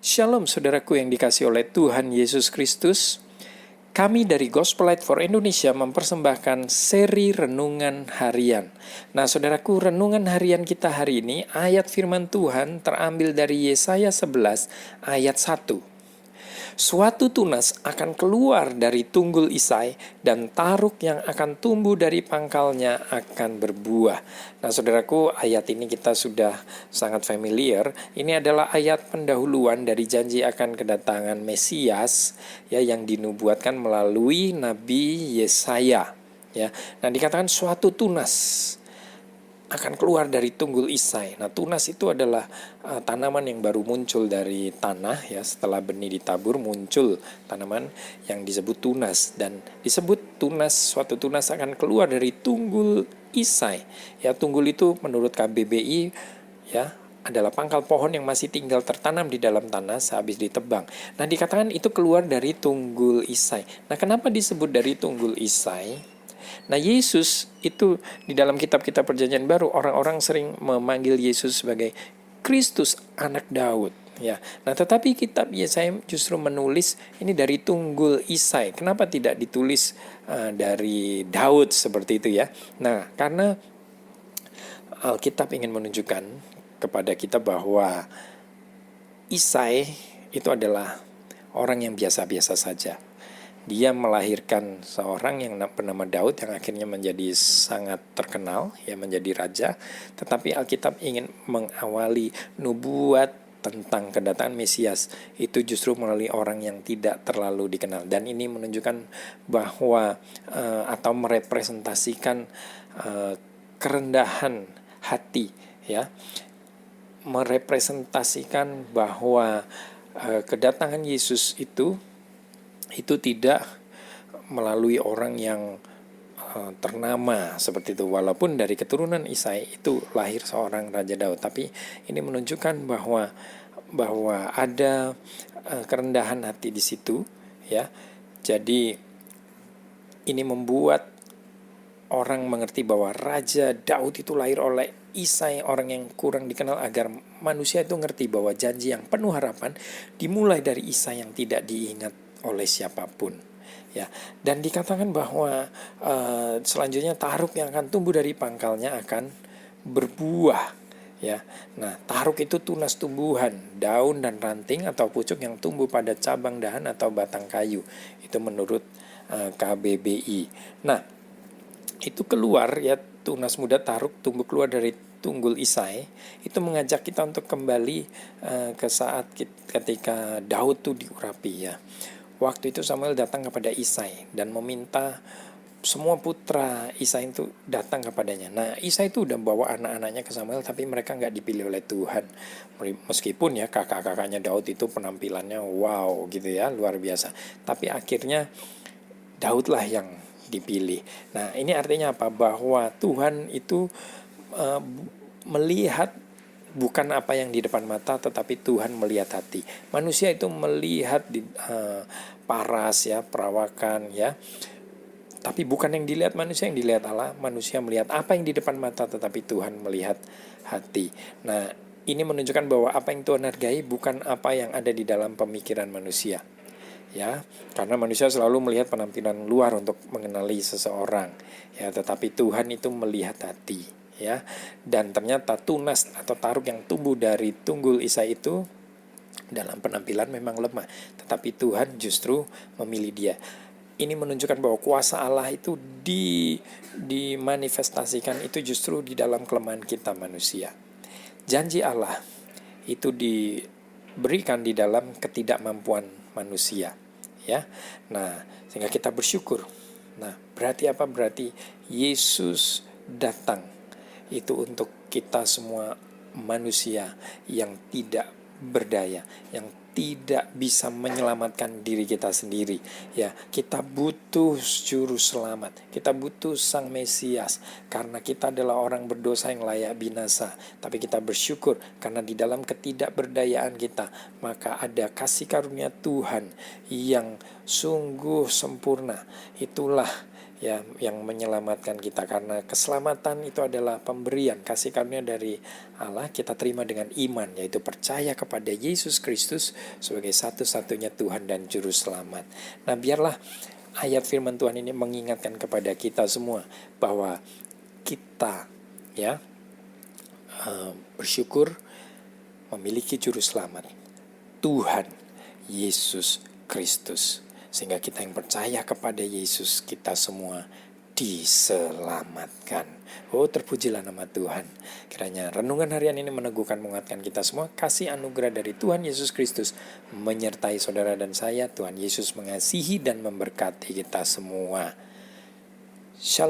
Shalom saudaraku yang dikasihi oleh Tuhan Yesus Kristus. Kami dari Gospel Light for Indonesia mempersembahkan seri Renungan Harian. Nah saudaraku, renungan harian kita hari ini, ayat firman Tuhan terambil dari Yesaya 11 ayat 1. Suatu tunas akan keluar dari tunggul Isai, dan taruk yang akan tumbuh dari pangkalnya akan berbuah. Nah saudaraku, ayat ini kita sudah sangat familiar. Ini adalah ayat pendahuluan dari janji akan kedatangan Mesias, ya, yang dinubuatkan melalui Nabi Yesaya. Ya, nah dikatakan suatu tunas akan keluar dari tunggul Isai. Nah, tunas itu adalah tanaman yang baru muncul dari tanah, ya. Setelah benih ditabur muncul tanaman yang disebut tunas, dan disebut tunas, suatu tunas akan keluar dari tunggul Isai. Ya, tunggul itu menurut KBBI, ya, adalah pangkal pohon yang masih tinggal tertanam di dalam tanah sehabis ditebang. Nah, dikatakan itu keluar dari tunggul Isai. Nah, kenapa disebut dari tunggul Isai? Nah, Yesus itu di dalam kitab-kitab Perjanjian Baru, orang-orang sering memanggil Yesus sebagai Kristus, anak Daud. Ya, nah tetapi kitab Yesaya justru menulis ini dari tunggul Isai. Kenapa tidak ditulis dari Daud seperti itu, ya? Nah, karena Alkitab ingin menunjukkan kepada kita bahwa Isai itu adalah orang yang biasa-biasa saja. Dia melahirkan seorang yang bernama Daud yang akhirnya menjadi sangat terkenal, ya, menjadi raja. Tetapi Alkitab ingin mengawali nubuat tentang kedatangan Mesias itu justru melalui orang yang tidak terlalu dikenal. Dan ini menunjukkan bahwa atau merepresentasikan kerendahan hati, ya, merepresentasikan bahwa kedatangan Yesus itu tidak melalui orang yang ternama seperti itu. Walaupun dari keturunan Isai itu lahir seorang Raja Daud, tapi ini menunjukkan bahwa ada kerendahan hati di situ, ya. Jadi ini membuat orang mengerti bahwa Raja Daud itu lahir oleh Isai, orang yang kurang dikenal, agar manusia itu ngerti bahwa janji yang penuh harapan dimulai dari Isai yang tidak diingat oleh siapapun, ya. Dan dikatakan bahwa selanjutnya taruk yang akan tumbuh dari pangkalnya akan berbuah, ya. Nah, taruk itu tunas tumbuhan, daun dan ranting atau pucuk yang tumbuh pada cabang dahan atau batang kayu. Itu menurut KBBI. Nah, itu keluar, ya, tunas muda taruk tumbuh keluar dari tunggul Isai. Itu mengajak kita untuk kembali ke saat ketika Daud tuh diurapi, ya. Waktu itu Samuel datang kepada Isai dan meminta semua putra Isai itu datang kepadanya. Nah, Isai itu udah bawa anak-anaknya ke Samuel, tapi mereka nggak dipilih oleh Tuhan. Meskipun, ya, kakak-kakaknya Daud itu penampilannya wow gitu, ya, luar biasa. Tapi akhirnya Daudlah yang dipilih. Nah, ini artinya apa? Bahwa Tuhan itu melihat bukan apa yang di depan mata, tetapi Tuhan melihat hati. Manusia itu melihat di paras, ya, perawakan, ya. Tapi bukan yang dilihat manusia, yang dilihat Allah. Manusia melihat apa yang di depan mata, tetapi Tuhan melihat hati. Nah, ini menunjukkan bahwa apa yang Tuhan hargai bukan apa yang ada di dalam pemikiran manusia, ya. Karena manusia selalu melihat penampilan luar untuk mengenali seseorang, ya, tetapi Tuhan itu melihat hati, ya. Dan ternyata tunas atau taruk yang tumbuh dari tunggul Isai itu dalam penampilan memang lemah, tetapi Tuhan justru memilih dia. Ini menunjukkan bahwa kuasa Allah itu dimanifestasikan itu justru di dalam kelemahan kita manusia. Janji Allah itu diberikan di dalam ketidakmampuan manusia, ya. Nah, sehingga kita bersyukur. Nah, berarti apa? Berarti Yesus datang itu untuk kita semua manusia yang tidak berdaya, yang tidak bisa menyelamatkan diri kita sendiri, ya. Kita butuh juru selamat, kita butuh sang Mesias, karena kita adalah orang berdosa yang layak binasa. Tapi kita bersyukur karena di dalam ketidakberdayaan kita, maka ada kasih karunia Tuhan yang sungguh sempurna. Itulah ya yang menyelamatkan kita, karena keselamatan itu adalah pemberian kasih karunia dari Allah. Kita terima dengan iman, yaitu percaya kepada Yesus Kristus sebagai satu-satunya Tuhan dan Juru Selamat. Nah, biarlah ayat firman Tuhan ini mengingatkan kepada kita semua bahwa kita ya bersyukur memiliki Juru Selamat, Tuhan Yesus Kristus. Sehingga kita yang percaya kepada Yesus, kita semua diselamatkan. Oh, terpujilah nama Tuhan. Kiranya renungan harian ini meneguhkan, menguatkan kita semua. Kasih anugerah dari Tuhan Yesus Kristus menyertai saudara dan saya. Tuhan Yesus mengasihi dan memberkati kita semua. Shalom.